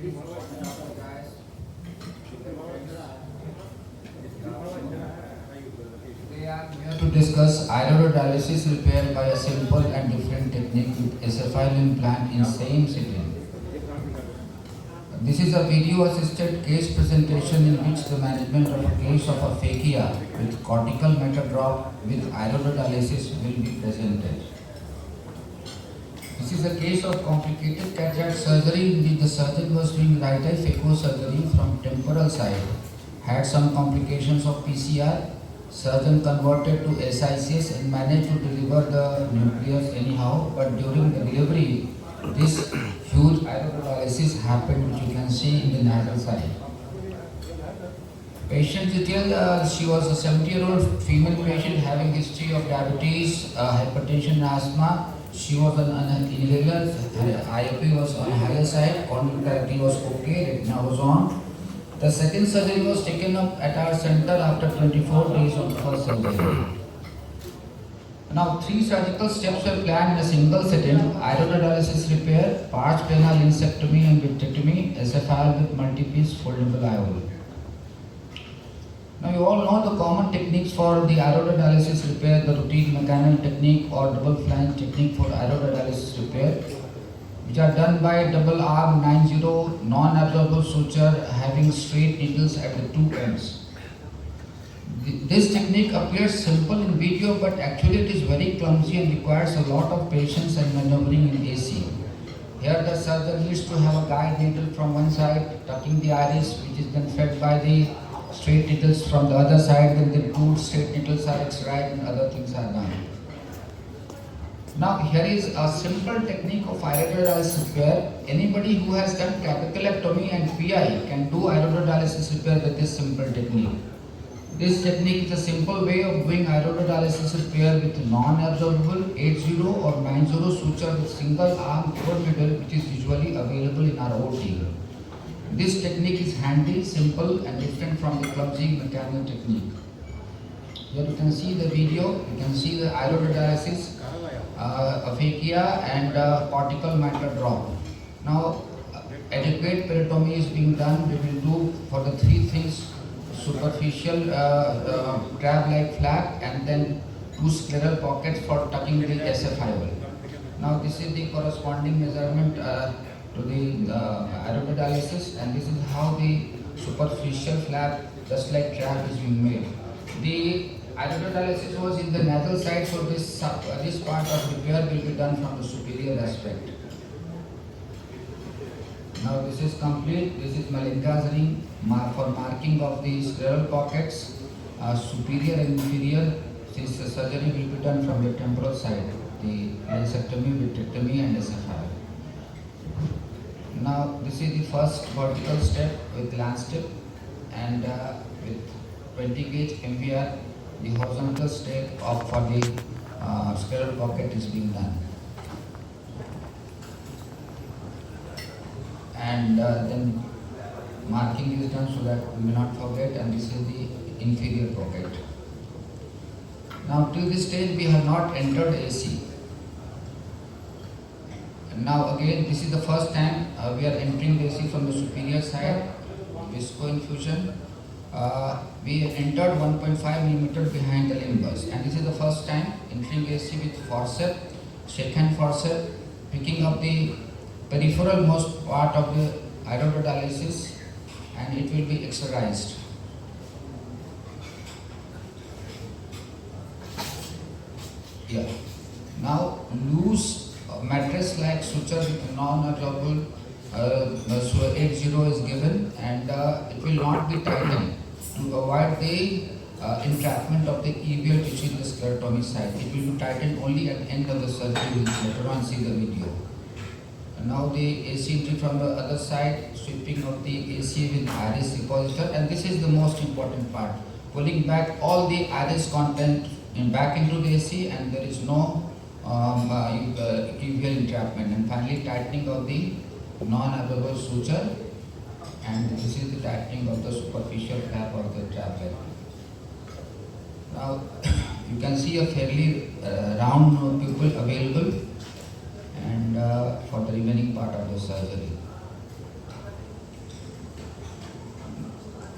Today I am here to discuss iododialysis repair by a simple and different technique with SFI implant in same sitting. This is a video assisted case presentation in which the management of a case of aphakia with cortical matter drop with iododialysis will be presented. This is a case of complicated cataract surgery in which the surgeon was doing right eye phaco surgery from temporal side, had some complications of PCR. Surgeon converted to SICS and managed to deliver the nucleus anyhow, but during the delivery, this huge iododialysis happened, which you can see in the nasal side. Patient detail, she was a 70-year-old female patient having history of diabetes, hypertension and asthma. She was on an inhaler, her IOP was on higher side, conductivity was okay, retina was on. The second surgery was taken up at our center after 24 days of the first surgery. Now, 3 surgical steps were planned in a single sitting: iododialysis repair, pars plana linsectomy and vitrectomy, SFI with multi-piece foldable IOL. Now, you all know the common techniques for the iododialysis repair, the routine mechanical technique or double flange technique for iododialysis repair, which are done by double arm 90 non-absorbable suture having straight needles at the 2 ends. This technique appears simple in video, but actually it is very clumsy and requires a lot of patience and maneuvering in AC. Here the surgeon needs to have a guide needle from one side, tucking the iris, which is then fed by the straight needles from the other side, then the 2 straight needles are extracted and other things are done. Now here is a simple technique of iododialysis repair. Anybody who has done capsulectomy and PI can do iododialysis repair with this simple technique. This technique is a simple way of doing iododialysis repair with non-absorbable 80 or 90 suture with single arm core needle, which is usually available in our OT. This technique is handy, simple and different from the clumsy mechanical technique. Here you can see the video, you can see the iododialysis, aphakia and cortical matter drop. Now adequate peritomy is being done. We will do for the 3 things: superficial crab-like flap and then 2 scleral pockets for tucking the SFI. Now this is the corresponding measurement to the iododialysis, and this is how the superficial flap, just like crab, is being made. The iododialysis was in the nasal side, so this part of repair will be done from the superior aspect. Now this is complete. This is Malinka's ring for marking of the scleral pockets, superior and inferior. This surgery will be done from the temporal side, the linsectomy, vitrectomy and SFI. Now this is the first vertical step with lance tip, and with 20 gauge MVR, the horizontal step of for the scleral pocket is being done. And then marking is done so that we may not forget, and this is the inferior pocket. Now till this stage we have not entered AC. And now again, this is the first time we are entering the AC from the superior side, visco infusion. We entered 1.5 mm behind the limbus, and this is the first time entering AC with forceps, shake-hand forceps, picking up the peripheral most part of the iododialysis, and it will be exercised. Yeah. Now loose mattress-like suture with non-absorbable 80 is given, and it will not be tightened to avoid the entrapment of the EVL tissue in the sclerotomy side. It will be tightened only at the end of the surgery. We will later on see the video. And now the AC entry from the other side, sweeping of the AC with iris depositor, and this is the most important part, pulling back all the iris content back into the AC, and there is no EVL entrapment, and finally tightening of the non-absorbable suture, and this is the tightening of the superficial flap of the trapeze. Now you can see a fairly round pupil available, and for the remaining part of the surgery.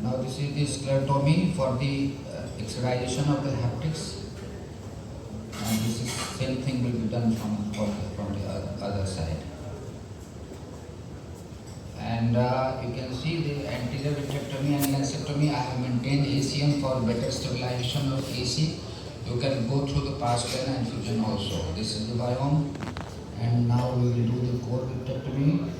Now this is the sclerotomy for the externalization of the haptics, and this is same thing will be done from the other side. And you can see the anterior vitrectomy and lancectomy. I have maintained ACM for better stabilization of AC. You can go through the pars plana and fusion also. This is the biome. And now we will do the core vitrectomy.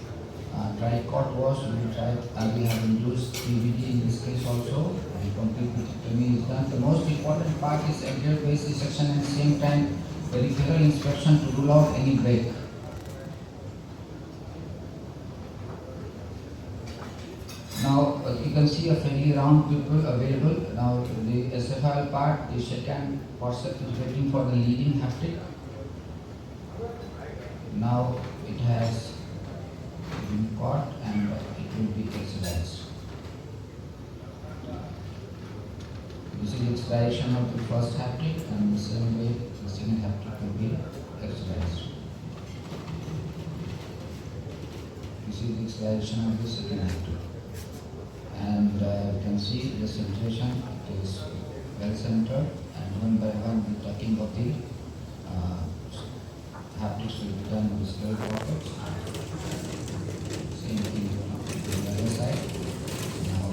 Tricot wash, we have induced PVD in this case also. The complete vitrectomy is done. The most important part is anterior base dissection and at the same time peripheral inspection to rule out any break. Now you can see a fairly round pupil available. Now the SFL part, the second forceps is waiting for the leading haptic. Now it has been caught and it will be exercised. This is the extraction of the first haptic, and the same way the second haptic will be exercised. This is the extraction of the second haptic. And you can see the centration is well centered, and one by one the tucking of the haptics will be done with scale pockets. Same thing on the other side. Now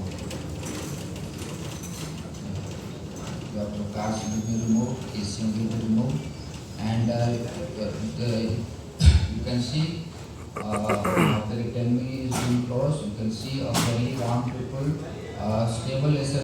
your trocars will be removed, ACM will be removed, and you can see after the 10 minutes is being closed, you can see a very round pupil, stable as a